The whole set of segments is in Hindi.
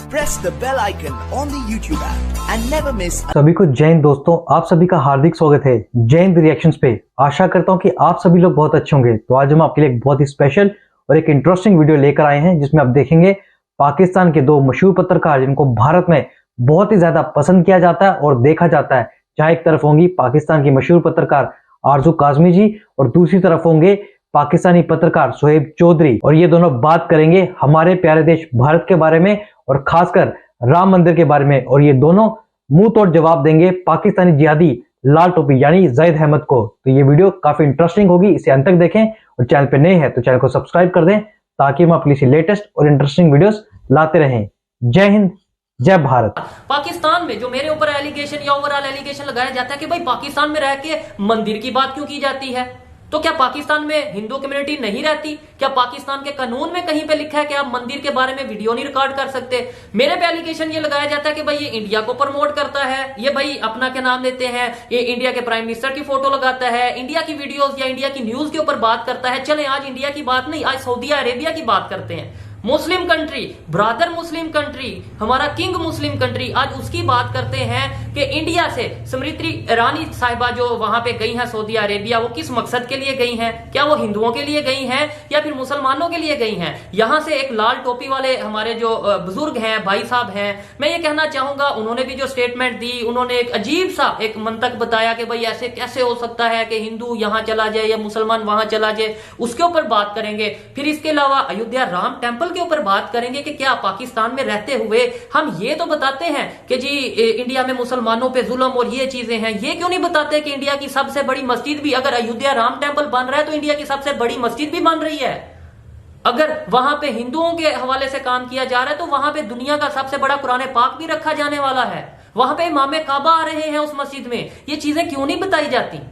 press the bell icon on the YouTube app and never miss. सभी को जय हिंद दोस्तों, आप सभी का हार्दिक स्वागत है जय हिंद रिएक्शंस पे। आशा करता हूं कि आप सभी लोग बहुत अच्छे होंगे। तो आज हम आपके लिए एक बहुत ही स्पेशल और एक इंटरेस्टिंग वीडियो लेकर आए हैं, जिसमें आप देखेंगे पाकिस्तान के दो मशहूर पत्रकार जिनको भारत में बहुत ही ज्यादा पसंद किया जाता है और देखा जाता है। जहां एक तरफ होंगी पाकिस्तान की मशहूर पत्रकार आरजू काज़मी जी और दूसरी तरफ होंगे पाकिस्तानी पत्रकार शोएब चौधरी, और ये दोनों बात करेंगे हमारे प्यारे देश भारत के बारे में और खासकर राम मंदिर के बारे में। और ये दोनों मुंह तोड़ जवाब देंगे पाकिस्तानी जिहादी लाल टोपी यानी जाहिद अहमद को। तो ये वीडियो काफी इंटरेस्टिंग होगी, इसे अंत तक देखें और चैनल पे नए हैं तो चैनल को सब्सक्राइब कर दें ताकि हम अपनी लेटेस्ट और इंटरेस्टिंग वीडियोस लाते रहें। जय हिंद, जय भारत। पाकिस्तान में जो मेरे ऊपर एलिगेशन या ओवरऑल एलिगेशन लगाया जाता है कि भाई पाकिस्तान में रह के मंदिर की बात क्यों की जाती है, तो क्या पाकिस्तान में हिंदू कम्युनिटी नहीं रहती? क्या पाकिस्तान के कानून में कहीं पे लिखा है कि आप मंदिर के बारे में वीडियो नहीं रिकॉर्ड कर सकते? मेरे पे एलिगेशन ये लगाया जाता है कि भाई ये इंडिया को प्रमोट करता है, ये भाई अपना क्या नाम लेते हैं, ये इंडिया के प्राइम मिनिस्टर की फोटो लगाता है, इंडिया की वीडियोस या इंडिया की न्यूज के ऊपर बात करता है। चले आज इंडिया की बात नहीं, आज सऊदी अरेबिया की बात करते हैं। Muslim country, brother Muslim country, हमारा किंग मुस्लिम कंट्री, आज उसकी बात करते हैं कि इंडिया से स्मृति ईरानी साहिबा जो वहां पे गई हैं सऊदी अरेबिया, वो किस मकसद के लिए गई हैं? क्या वो हिंदुओं के लिए गई हैं या फिर मुसलमानों के लिए गई हैं? यहां से एक लाल टोपी वाले हमारे जो बुजुर्ग हैं, भाई साहब हैं, मैं ये कहना चाहूंगा, उन्होंने भी जो स्टेटमेंट दी, उन्होंने एक अजीब सा एक मंतक बताया कि भाई ऐसे कैसे हो सकता है कि हिंदू यहां चला जाए या मुसलमान वहां चला जाए, उसके ऊपर बात करेंगे। फिर इसके अलावा अयोध्या राम टेम्पल के ऊपर बात करेंगे कि क्या पाकिस्तान में रहते हुए हम ये तो बताते हैं कि जी इंडिया में मुसलमानों पे जुल्म और ये चीजें हैं, ये क्यों नहीं बताते कि इंडिया की सबसे बड़ी मस्जिद भी, अगर अयोध्या राम टेम्पल बन रहा है तो इंडिया की सबसे बड़ी मस्जिद भी बन रही है। अगर वहां पे हिंदुओं के हवाले से काम किया जा रहा है तो वहां पे दुनिया का सबसे बड़ा कुरान पाक भी रखा जाने वाला है। वहां पे इमाम काबा आ रहे हैं उस मस्जिद में, ये चीजें क्यों नहीं बताई जाती?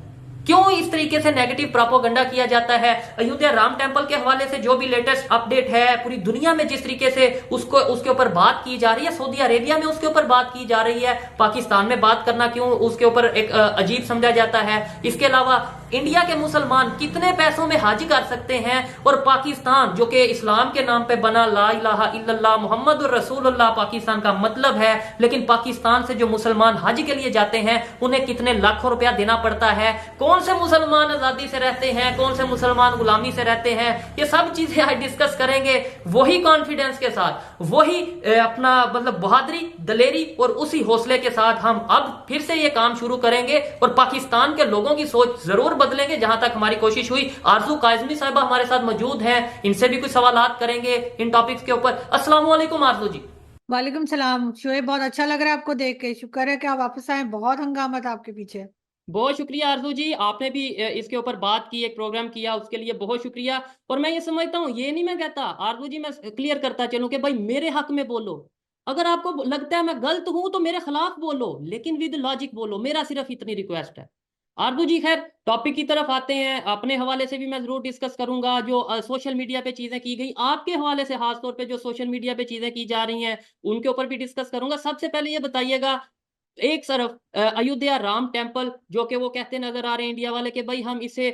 क्यों इस तरीके से नेगेटिव प्रोपेगेंडा किया जाता है? अयोध्या राम टेम्पल के हवाले से जो भी लेटेस्ट अपडेट है, पूरी दुनिया में जिस तरीके से उसके ऊपर बात की जा रही है, सऊदी अरेबिया में उसके ऊपर बात की जा रही है, पाकिस्तान में बात करना क्यों उसके ऊपर एक अजीब समझा जाता है? इसके अलावा इंडिया के मुसलमान कितने पैसों में हज कर सकते हैं और पाकिस्तान जो कि इस्लाम के नाम पे बना, ला इलाहा इल्लल्लाह मुहम्मदुर रसूलुल्लाह पाकिस्तान का मतलब है, लेकिन पाकिस्तान से जो मुसलमान हज के लिए जाते हैं उन्हें कितने लाखों रुपया देना पड़ता है? कौन से मुसलमान आजादी से रहते हैं, कौन से मुसलमान गुलामी से रहते हैं? ये सब चीजें आज डिस्कस करेंगे वही कॉन्फिडेंस के साथ, वही अपना मतलब बहादुरी, दलेरी और उसी हौसले के साथ हम अब फिर से ये काम शुरू करेंगे और पाकिस्तान के लोगों की सोच जरूर बदलेंगे, जहां तक हमारी कोशिश हुई। आरजू काज़मी साहिबा हमारे साथ मौजूद हैं, इनसे भी कुछ सवालात करेंगे इन टॉपिक्स के ऊपर। अस्सलाम वालेकुम आरजू जी। वालेकुम सलाम शोएब, बहुत अच्छा लग रहा है आपको देख के। शुक्र है कि आप वापस आए, बहुत हंगामा था आपके पीछे। बहुत शुक्रिया आरजू जी, आपने भी इसके ऊपर बात की, एक प्रोग्राम किया, उसके लिए बहुत शुक्रिया। और मैं ये समझता हूँ, ये नहीं मैं कहता आरजू जी, मैं क्लियर करता चलूं कि भाई मेरे हक में बोलो, अगर आपको लगता है मैं गलत हूं तो मेरे खिलाफ बोलो, लेकिन विद लॉजिक बोलो, मेरा सिर्फ इतनी रिक्वेस्ट है। आरजू जी खैर टॉपिक की तरफ आते हैं, अपने हवाले से भी मैं जरूर डिस्कस करूंगा जो सोशल मीडिया पे चीजें की गई, आपके हवाले से खास तौर पे जो सोशल मीडिया पे चीजें की जा रही हैं उनके ऊपर भी डिस्कस करूंगा। सबसे पहले ये बताइएगा, एक तरफ अयोध्या राम टेम्पल जो कि वो कहते नजर आ रहे हैं इंडिया वाले कि भाई हम इसे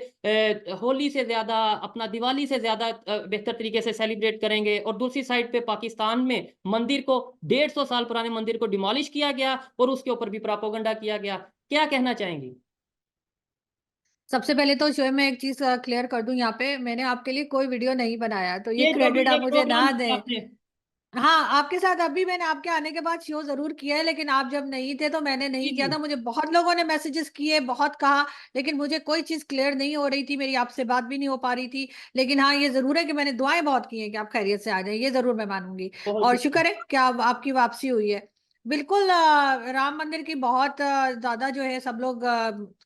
होली से ज्यादा, अपना दिवाली से ज्यादा बेहतर तरीके से सेलिब्रेट करेंगे, और दूसरी साइड पे पाकिस्तान में मंदिर को 150 साल पुराने मंदिर को डिमोलिश किया गया और उसके ऊपर भी प्रोपेगेंडा किया गया। क्या कहना चाहेंगी? सबसे पहले तो शोएब मैं एक चीज क्लियर कर दूं, यहाँ पे मैंने आपके लिए कोई वीडियो नहीं बनाया, तो ये ये जो भी क्रेडिट आप एक मुझे प्रोग्राम ना किया दें। आपने, हाँ, आपके साथ अभी मैंने आपके आने के बाद शो जरूर किया है, लेकिन आप जब नहीं थे तो मैंने जी नहीं किया जी, था। मुझे बहुत लोगों ने मैसेजेस किए, बहुत कहा, लेकिन मुझे कोई चीज क्लियर नहीं हो रही थी, मेरी आपसे बात भी नहीं हो पा रही थी। लेकिन हाँ, ये जरूर है कि मैंने दुआएं बहुत की हैं कि आप खैरियत से आ जाएं, ये जरूर मैं मानूंगी। बहुत और शुक्रिया। शुक्र है कि आपकी वापसी हुई है। बिल्कुल, राम मंदिर की बहुत ज्यादा जो है सब लोग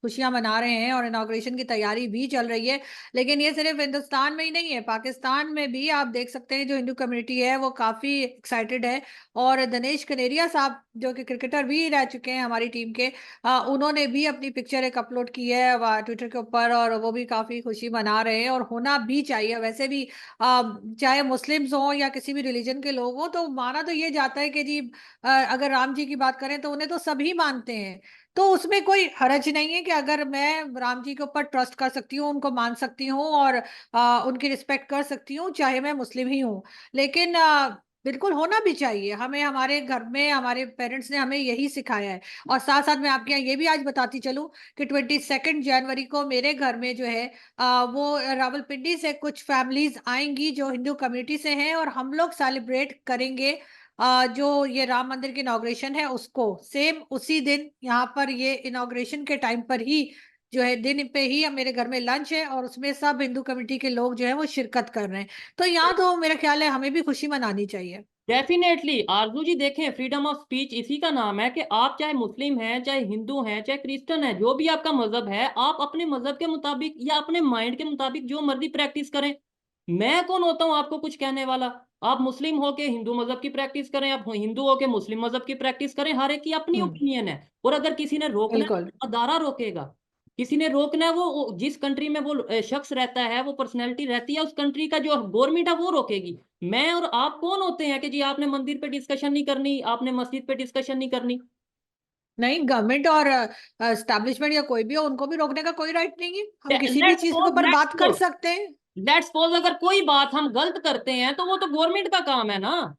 खुशियां मना रहे हैं और इनॉग्रेशन की तैयारी भी चल रही है। लेकिन ये सिर्फ हिंदुस्तान में ही नहीं है, पाकिस्तान में भी आप देख सकते हैं जो हिंदू कम्युनिटी है वो काफी एक्साइटेड है। और दिनेश कनेरिया साहब जो कि क्रिकेटर भी रह चुके हैं हमारी टीम के, उन्होंने भी अपनी पिक्चर एक अपलोड की है ट्विटर के ऊपर, और वो भी काफी खुशी मना रहे हैं। और होना भी चाहिए वैसे भी, चाहे मुस्लिम्स हों या किसी भी रिलीजन के लोग हों, तो माना तो ये जाता है कि जी अगर राम जी की बात करें तो उन्हें तो सभी मानते हैं। तो उसमें कोई हर्ज नहीं है कि अगर मैं राम जी के ऊपर ट्रस्ट कर सकती हूँ, उनको मान सकती हूँ और उनकी रिस्पेक्ट कर सकती हूँ, चाहे मैं मुस्लिम ही हूँ। लेकिन बिल्कुल होना भी चाहिए, हमें हमारे घर में हमारे पेरेंट्स ने हमें यही सिखाया है। और साथ साथ मैं आपके यहाँ ये भी आज बताती चलूं कि 22 जनवरी को मेरे घर में जो है वो रावलपिंडी से कुछ फैमिलीज आएंगी जो हिंदू कम्युनिटी से हैं, और हम लोग सेलिब्रेट करेंगे जो ये राम मंदिर की इनॉग्रेशन है उसको। सेम उसी दिन यहाँ पर ये इनॉग्रेशन के टाइम पर ही जो है दिन पे ही मेरे घर में लंच है, और उसमें सब हिंदू कम्युनिटी के लोग जो है वो शिरकत कर रहे हैं। तो यहाँ तो मेरा ख्याल है हमें भी खुशी मनानी चाहिए। डेफिनेटली आरजू जी, देखें, फ्रीडम ऑफ स्पीच इसी का नाम है कि आप चाहे मुस्लिम हैं, चाहे हिंदू हैं, चाहे क्रिश्चियन हैं, जो भी आपका मजहब है, आप अपने मजहब के मुताबिक या अपने माइंड के मुताबिक जो मर्जी प्रैक्टिस करें। मैं कौन होता हूँ आपको कुछ कहने वाला। आप मुस्लिम हो के हिंदू मजहब की प्रैक्टिस करें, आप हिंदू हो के मुस्लिम मजहब की प्रैक्टिस करें, हर एक की अपनी हम्म। ओपिनियन है। और अगर किसी ने रोकना है बिल्कुल। तो अदारा रोकेगा। किसी ने रोकना है, वो जिस कंट्री में वो शख्स रहता है, वो पर्सनैलिटी रहती है, उस कंट्री का जो गवर्नमेंट है वो रोकेगी। मैं और आप कौन होते हैं कि जी आपने मंदिर पे डिस्कशन नहीं करनी, आपने मस्जिद पे डिस्कशन नहीं करनी। नहीं, गवर्नमेंट और एस्टैब्लिशमेंट या कोई भी हो उनको भी रोकने का कोई राइट नहीं है, हम किसी भी लेट्स चीज के सपोज ऊपर लेट्स बात कर सपोज सकते हैं। लेट्स सपोज अगर कोई बात हम गलत करते हैं तो वो तो गवर्नमेंट का काम है ना।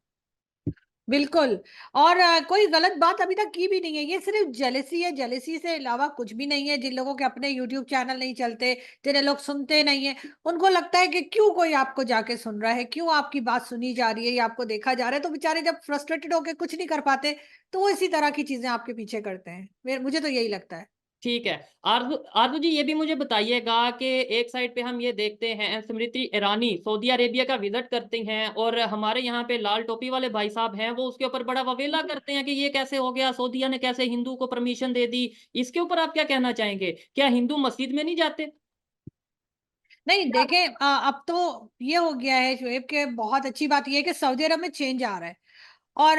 बिल्कुल। और कोई गलत बात अभी तक की भी नहीं है, ये सिर्फ जेलेसी है, जेलेसी से अलावा कुछ भी नहीं है। जिन लोगों के अपने यूट्यूब चैनल नहीं चलते, जिन्हें लोग सुनते नहीं है, उनको लगता है कि क्यों कोई आपको जाके सुन रहा है, क्यों आपकी बात सुनी जा रही है या आपको देखा जा रहा है। तो बेचारे जब फ्रस्ट्रेटेड होकर कुछ नहीं कर पाते तो वो इसी तरह की चीजें आपके पीछे करते हैं। मुझे तो यही लगता है। ठीक है। आरजू आरजू जी, ये भी मुझे बताइएगा कि एक साइड पे हम ये देखते हैं स्मृति ईरानी सऊदी अरेबिया का विजिट करती हैं, और हमारे यहाँ पे लाल टोपी वाले भाई साहब हैं, वो उसके ऊपर बड़ा ववेला करते हैं कि ये कैसे हो गया, सऊदीया ने कैसे हिंदू को परमिशन दे दी। इसके ऊपर आप क्या कहना चाहेंगे? क्या हिंदू मस्जिद में नहीं जाते? नहीं देखें, अब तो ये हो गया है शुएब के, बहुत अच्छी बात ये है कि सऊदी अरब में चेंज आ रहा है। और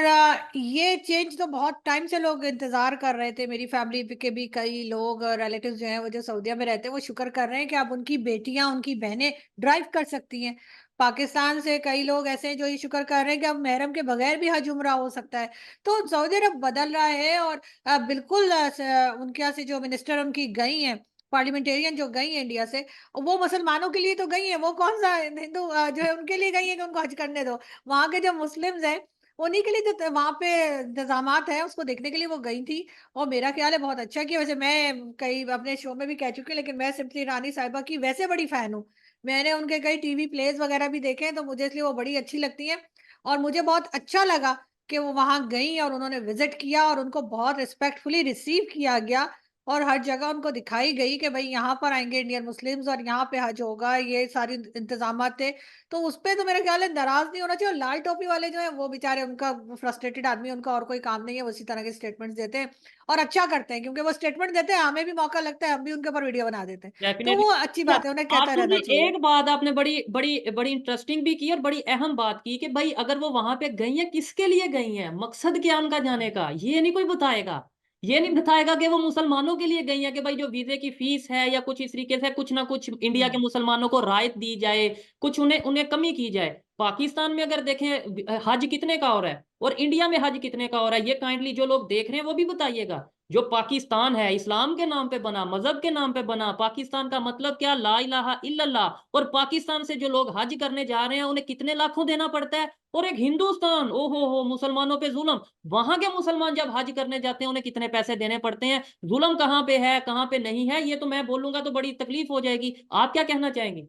ये चेंज तो बहुत टाइम से लोग इंतजार कर रहे थे। मेरी फैमिली के भी कई लोग रिलेटिव्स जो हैं वो जो सऊदीया में रहते हैं वो शुक्र कर रहे हैं कि अब उनकी बेटियां उनकी बहनें ड्राइव कर सकती हैं। पाकिस्तान से कई लोग ऐसे हैं जो ये शुक्र कर रहे हैं कि अब महरम के बगैर भी हज उम्रा हो सकता है। तो सऊदी अरब बदल रहा है। और बिल्कुल उनके यहाँ से जो मिनिस्टर उनकी गई हैं, पार्लियामेंटेरियन जो गई है इंडिया से, वो मुसलमानों के लिए तो गई है, वो कौन सा हिंदू जो है उनके लिए गई है कि उनको हज करने दो। वहां के जो मुस्लिम्स हैं उन्हीं के लिए जो वहां पे इंतजामात है उसको देखने के लिए वो गई थी। और मेरा ख्याल है बहुत अच्छा किया। वैसे मैं कई अपने शो में भी कह चुकी हूँ, लेकिन मैं सिमरन ईरानी साहिबा की वैसे बड़ी फैन हूँ। मैंने उनके कई टीवी प्लेस वगैरह भी देखे हैं, तो मुझे इसलिए वो बड़ी अच्छी लगती हैं। और मुझे बहुत अच्छा लगा कि वो वहां गई और उन्होंने विजिट किया और उनको बहुत रिस्पेक्टफुली रिसीव किया गया। और हर जगह उनको दिखाई गई कि भाई यहाँ पर आएंगे इंडियन मुस्लिम्स और यहाँ पे हज होगा, ये सारी इंतजाम थे। तो उस पे तो मेरा ख्याल है नाराज नहीं होना चाहिए। और लाल टोपी वाले जो है वो बेचारे, उनका फ्रस्ट्रेटेड आदमी, उनका और कोई काम नहीं है, वो इसी तरह के स्टेटमेंट्स देते हैं। और अच्छा करते हैं, क्योंकि वो स्टेटमेंट देते हैं, हमें भी मौका लगता है, हम भी उनके ऊपर वीडियो बना देते हैं। तो डेफिनेटली। वो अच्छी बात है, उन्हें कहता आरजू जी, रहना चाहिए। एक बात आपने बड़ी बड़ी बड़ी इंटरेस्टिंग भी की और बड़ी अहम बात की कि भाई अगर वो वहां पे गई है, किसके लिए गई है, मकसद क्या उनका जाने का, ये नहीं कोई बताएगा। ये नहीं बताएगा कि वो मुसलमानों के लिए गई है, कि भाई जो वीजे की फीस है या कुछ इस तरीके से कुछ ना कुछ इंडिया के हम्म। मुसलमानों को राहत दी जाए, कुछ उन्हें उन्हें कमी की जाए। पाकिस्तान में अगर देखें हज कितने का हो रहा है और इंडिया में हज कितने का हो रहा है, ये काइंडली जो लोग देख रहे हैं वो भी बताइएगा। जो पाकिस्तान है इस्लाम के नाम पे बना, मजहब के नाम पे बना। पाकिस्तान का मतलब क्या? ला इलाहा इल्लल्लाह। और पाकिस्तान से जो लोग हज करने जा रहे हैं उन्हें कितने लाखों देना पड़ता है। और एक हिंदुस्तान, ओहो हो, मुसलमानों पे जुल्म। वहां के मुसलमान जब हज करने जाते हैं उन्हें कितने पैसे देने पड़ते हैं। जुल्म कहाँ पे है कहाँ पे नहीं है, ये तो मैं बोलूंगा तो बड़ी तकलीफ हो जाएगी। आप क्या कहना चाहेंगे?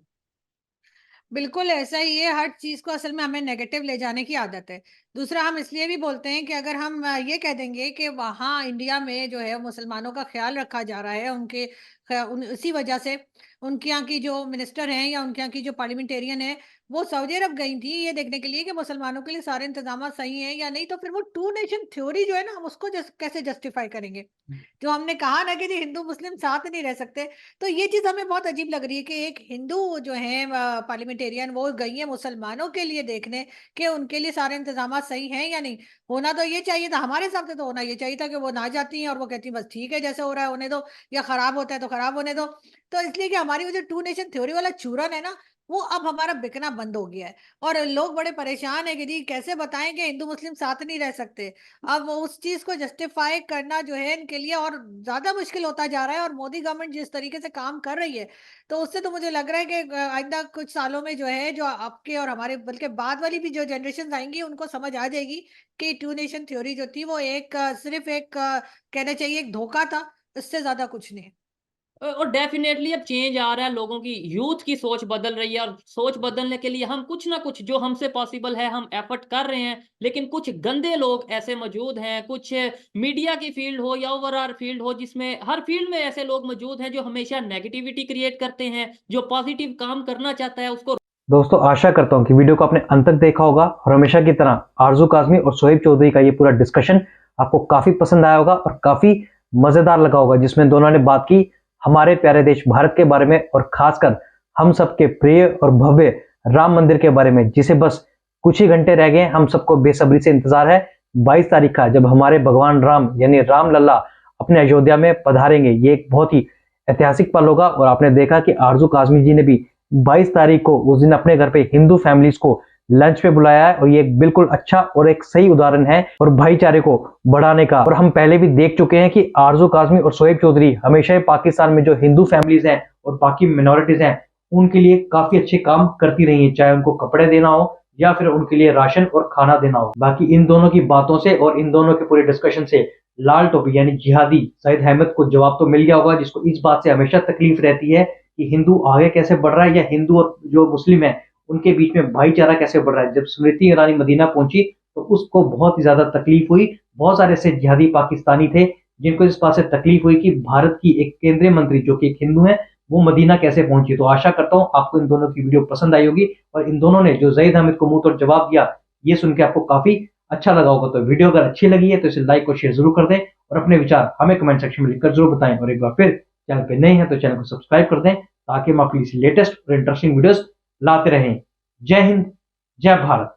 बिल्कुल ऐसा ही है। हर चीज को असल में हमें नेगेटिव ले जाने की आदत है। दूसरा, हम इसलिए भी बोलते हैं कि अगर हम ये कह देंगे कि वहाँ इंडिया में जो है मुसलमानों का ख्याल रखा जा रहा है, उनके इसी वजह से उनके यहाँ की जो मिनिस्टर हैं या उनके यहाँ की जो पार्लियामेंटेरियन है वो सऊदी अरब गई थी ये देखने के लिए कि मुसलमानों के लिए सारे इंतजाम सही हैं या नहीं, तो फिर वो टू नेशन थ्योरी जो है ना, हम उसको कैसे जस्टिफाई करेंगे। जो हमने कहा ना कि जी हिंदू मुस्लिम साथ नहीं रह सकते, तो ये चीज हमें बहुत अजीब लग रही है कि एक हिंदू जो है पार्लियामेंटेरियन वो गई है मुसलमानों के लिए देखने कि उनके लिए सारे इंतजाम सही हैं या नहीं। होना तो ये चाहिए था, हमारे हिसाब से तो होना ये चाहिए था कि वो ना जाती हैं और वो कहती हैं बस ठीक है, जैसे हो रहा है होने दो, या खराब होता है तो खराब होने दो। तो इसलिए कि हमारी वो जो टू नेशन थ्योरी वाला चूरन है ना, वो अब हमारा बिकना बंद हो गया है। और लोग बड़े परेशान है कि जी कैसे बताएं कि हिंदू मुस्लिम साथ नहीं रह सकते। अब उस चीज को जस्टिफाई करना जो है इनके लिए और ज्यादा मुश्किल होता जा रहा है। और मोदी गवर्नमेंट जिस तरीके से काम कर रही है, तो उससे तो मुझे लग रहा है कि आइंदा कुछ सालों में जो है, जो आपके और हमारे बल्कि बाद वाली भी जो जनरेशन आएंगी, उनको समझ आ जाएगी कि टू नेशन थ्योरी जो थी वो एक सिर्फ एक कहना चाहिए एक धोखा था, इससे ज्यादा कुछ नहीं। और डेफिनेटली अब चेंज आ रहा है, लोगों की यूथ की सोच बदल रही है, और सोच बदलने के लिए हम कुछ ना कुछ जो हमसे पॉसिबल है हम एफर्ट कर रहे हैं। लेकिन कुछ गंदे लोग ऐसे मौजूद हैं, कुछ मीडिया की फील्ड हो या ओवरऑल फील्ड हो, जिसमें हर फील्ड में ऐसे लोग मौजूद हैं जो हमेशा नेगेटिविटी क्रिएट करते हैं। जो पॉजिटिव काम करना चाहता है उसको दोस्तों आशा करता हूं कि वीडियो को आपने अंत तक देखा होगा और हमेशा की तरह आरजू काजमी और शोएब चौधरी का ये पूरा डिस्कशन आपको काफी पसंद आया होगा और काफी मजेदार लगा होगा, जिसमें दोनों ने बात की हमारे प्यारे देश भारत के बारे में और खासकर हम सबके प्रिय और भव्य राम मंदिर के बारे में, जिसे बस कुछ ही घंटे रह गए। हम सबको बेसब्री से इंतजार है 22 तारीख का, जब हमारे भगवान राम यानी राम लल्ला अपने अयोध्या में पधारेंगे। ये एक बहुत ही ऐतिहासिक पल होगा और आपने देखा कि आरजू काजमी जी ने भी 22 तारीख को उस दिन अपने घर पे हिंदू फैमिलीज को लंच पे बुलाया है और ये एक बिल्कुल अच्छा और एक सही उदाहरण है और भाईचारे को बढ़ाने का। और हम पहले भी देख चुके हैं कि आरजू काजमी और शोएब चौधरी हमेशा ही पाकिस्तान में जो हिंदू फैमिलीज हैं और बाकी मिनोरिटीज हैं उनके लिए काफी अच्छे काम करती रही है, चाहे उनको कपड़े देना हो या फिर उनके लिए राशन और खाना देना हो। बाकी इन दोनों की बातों से और इन दोनों के पूरे डिस्कशन से लाल टोपी यानी जिहादी सईद अहमद को जवाब तो मिल गया होगा, जिसको इस बात से हमेशा तकलीफ रहती है कि हिंदू आगे कैसे बढ़ रहा है या हिंदू और जो मुस्लिम है उनके बीच में भाईचारा कैसे बढ़ रहा है। जब स्मृति ईरानी मदीना पहुंची तो उसको बहुत ही ज्यादा तकलीफ हुई। बहुत सारे ऐसे जिहादी पाकिस्तानी थे जिनको इस बात से तकलीफ हुई कि भारत की एक केंद्रीय मंत्री जो कि एक हिंदू है वो मदीना कैसे पहुंची। तो आशा करता हूं आपको इन दोनों की वीडियो पसंद आई होगी और इन दोनों ने जो सईद अहमद को मुंह तोड़ जवाब दिया ये सुन के आपको काफी अच्छा लगा होगा। तो वीडियो अगर अच्छी लगी है तो इसे लाइक और शेयर जरूर कर दें और अपने विचार हमें कमेंट सेक्शन में लिखकर जरूर बताएं। और एक बार फिर चैनल पे नए हैं तो चैनल को सब्सक्राइब कर दें ताकि हम आपके लिए लेटेस्ट और इंटरेस्टिंग वीडियोस लाते रहें। जय हिंद, जय भारत।